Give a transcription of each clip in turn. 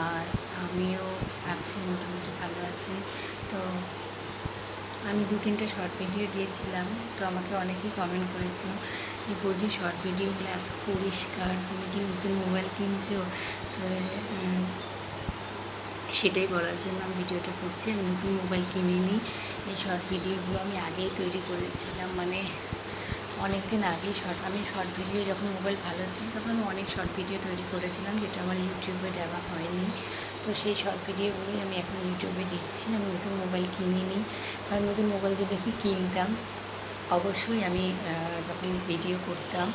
আর আমিও আছি, মোটামুটি ভালো আছি। তো আমি 2-3টে শর্ট ভিডিও দিয়েছিলাম, তো আমাকে অনেকেই কমেন্ট করেছো যে বৌদি শর্ট ভিডিওগুলো এত পরিষ্কার, তুমি কি নতুন মোবাইল কিনছো? তো সেটাই বলার জন্য আমি ভিডিওটা করছি। আমি নতুন মোবাইল কিনিনি, এই শর্ট ভিডিওগুলো আমি আগেই তৈরি করেছিলাম, মানে অনেক দিন আগেই আমি শর্ট ভিডিও যখন মোবাইল ভালো ছিল তখন আমি অনেক শর্ট ভিডিও তৈরি করেছিলাম, যেটা আমার ইউটিউবে দেওয়া হয়নি। তো সেই শর্ট ভিডিওগুলোই আমি এখন ইউটিউবে দিচ্ছি। আমি নতুন মোবাইল কিনিনি, কারণ নতুন মোবাইল যদি আমি কিনতাম অবশ্যই আমি যখন ভিডিও করতাম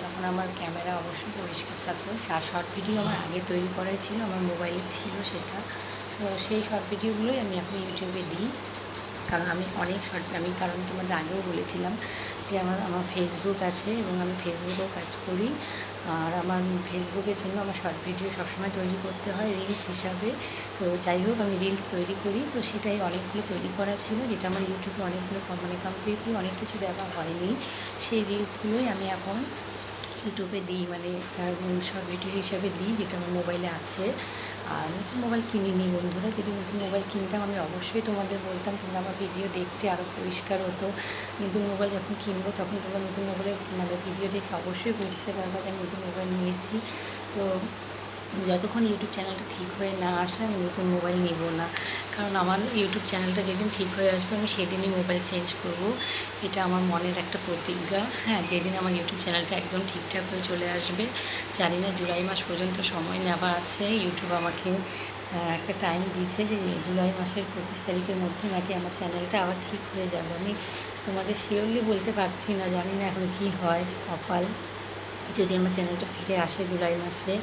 তখন আমার ক্যামেরা অবশ্যই পরিষ্কার থাকতো। শর্ট ভিডিও আমার আগে তৈরি করাই ছিল, আমার মোবাইলে ছিল সেটা। তো সেই শর্ট ভিডিওগুলোই আমি এখন ইউটিউবে দিই, কারণ কারণ তোমাদের আগেও বলেছিলাম যে আমার ফেসবুক আছে এবং আমি ফেসবুকেও কাজ করি। আর আমার ফেসবুকের জন্য আমার শর্ট ভিডিও সবসময় তৈরি করতে হয় রিলস হিসাবে। তো যাই হোক, আমি রিলস তৈরি করি, তো সেটাই অনেকগুলো তৈরি করা ছিল, যেটা আমার ইউটিউবে অনেকগুলো কমপ্লিটলি অনেক কিছু দেওয়া হয়নি। সেই রিলসগুলোই আমি এখন ইউটিউবে দিই, মানে শর্ট ভিডিও হিসাবে দিই, যেটা আমার মোবাইলে আছে। আর নতুন মোবাইল কিনিনি বন্ধুরা, যদি নতুন মোবাইল কিনতাম আমি অবশ্যই তোমাদের বলতাম, তোমরা আমার ভিডিও দেখতে আরও পরিষ্কার হতো। নতুন মোবাইল যখন কিনবো তখন তোমরা নতুন মোবাইলের ভিডিও দেখে অবশ্যই বুঝতে পারবে যে আমি নতুন মোবাইল নিয়েছি। তো যতক্ষণ ইউটিউব চ্যানেলটা ঠিক হয়ে না আসে আমি নতুন মোবাইল নেব না, কারণ আমার ইউটিউব চ্যানেলটা যেদিন ঠিক হয়ে আসবে আমি সেদিনই মোবাইল চেঞ্জ করব। এটা আমার মনের একটা প্রতিজ্ঞা। হ্যাঁ, যেদিন আমার ইউটিউব চ্যানেলটা একদম ঠিকঠাক হয়ে চলে আসবে, জানি না জুলাই মাস পর্যন্ত সময় নেওয়া আছে। ইউটিউব আমাকে একটা টাইম দিয়েছে যে জুলাই মাসের 25 তারিখের মধ্যে নাকি আমার চ্যানেলটা আবার ঠিক হয়ে যাবে। আমি তোমাদের শিওরলি বলতে পারছি না, জানি না এখন কী হয় কপাল। যদি আমার চ্যানেলটা ফিরে আসে জুলাই মাসে,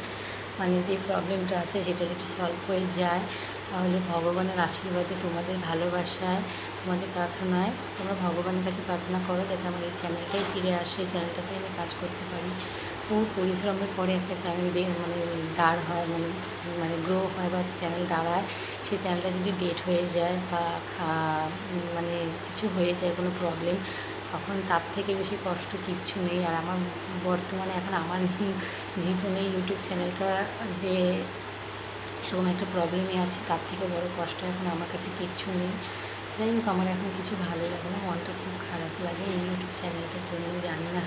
মানে যে প্রবলেমটা আছে সেটা যদি সলভ হয়ে যায়, তাহলে ভগবানের আশীর্বাদে, তোমাদের ভালোবাসায়, তোমাদের প্রার্থনায়, তোমরা ভগবানের কাছে প্রার্থনা করো যাতে আমার এই চ্যানেলটাই ফিরে আসে, চ্যানেলটাতে আমি কাজ করতে পারি। বহু পরিশ্রমের পরে একটা চ্যানেল দাঁড় হয়, মানে গ্রো হয় বা চ্যানেল দাঁড়ায়। সেই চ্যানেলটা যদি ডেট হয়ে যায় বা মানে কিছু হয়ে যায়, কোনো প্রবলেম, তখন তার থেকে বেশি কষ্ট কিচ্ছু নেই। আর আমার বর্তমানে এখন আমার জীবনে ইউটিউব চ্যানেলটা যে এরকম একটা প্রবলেমে আছে, তার থেকে বড় কষ্ট এখন আমার কাছে কিচ্ছু নেই। যাই হোক, আমার এখন কিছু ভালো লাগে না, মনটা খুব খারাপ লাগে এই ইউটিউব চ্যানেলটার জন্য। জানি না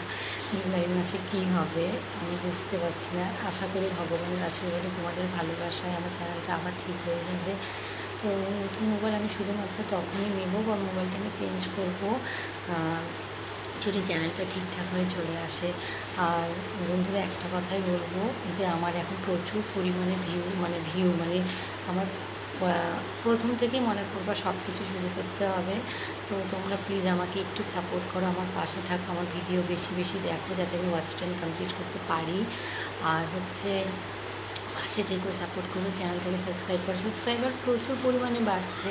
জুলাই মাসে কী হবে, আমি বুঝতে পারছি না। আশা করি ভগবানের আশীর্বাদে, তোমাদের ভালোবাসায় আমার চ্যানেলটা আবার ঠিক হয়ে যাবে। তো নতুন মোবাইল আমি শুধুমাত্র তখনই নেব বা মোবাইলটা আমি চেঞ্জ করবো যদি চ্যানেলটা ঠিকঠাক হয়ে চলে আসে। আর বন্ধুরা, একটা কথাই বলবো যে আমার এখন প্রচুর পরিমাণে ভিউ মানে আমার প্রথম থেকেই মনে করবা সব কিছু শুরু করতে হবে। তো তোমরা প্লিজ আমাকে একটু সাপোর্ট করো, আমার পাশে থাকো, আমার ভিডিও বেশি বেশি দেখো যাতে আমি ওয়াচ টাইম কমপ্লিট করতে পারি। আর পাশে থেকেও সাপোর্ট করো, চ্যানেলটাকে সাবস্ক্রাইবার প্রচুর পরিমাণে বাড়ছে,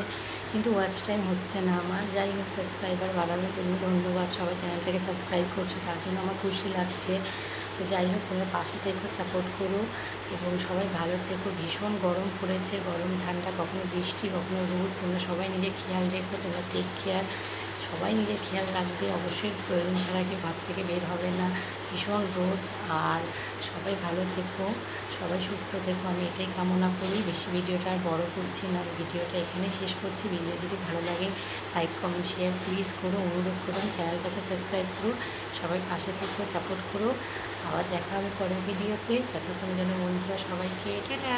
কিন্তু ওয়াচ টাইম হচ্ছে না আমার। যাই হোক, সাবস্ক্রাইবার বাড়ানোর জন্য ধন্যবাদ, সবাই চ্যানেলটাকে সাবস্ক্রাইব করছো, তার জন্য আমার খুশি লাগছে। তো যাই হোক, তোমরা পাশে থেকেও সাপোর্ট করো এবং সবাই ভালো থেকো। ভীষণ গরম পড়েছে, গরম ঠান্ডা, কখনো বৃষ্টি কখনো রোদ। তোমরা সবাই নিজের খেয়াল রেখো, তোমরা টেক কেয়ার, সবাই নিজের খেয়াল রাখবে। অবশ্যই প্রয়োজন ছাড়া কেউ ঘর থেকে বের হবে না, ভীষণ রোদ। আর সবাই ভালো থেকো, সবাই সুস্থ থেকো, আমি এটাই কামনা করি। বেশি ভিডিওটা আর বড় করছি না, ভিডিওটা এখানেই শেষ করছি। ভিডিও যদি ভালো লাগে লাইক কমেন্ট শেয়ার প্লিজ করো, অনুরোধ করুন। চ্যানেলটাকে সাবস্ক্রাইব করো, সবাই পাশে থেকো, সাপোর্ট করো। আবার দেখা হবে পরের ভিডিওতে। ততক্ষণ যেন বন্ধুরা সবাইকে টাটা।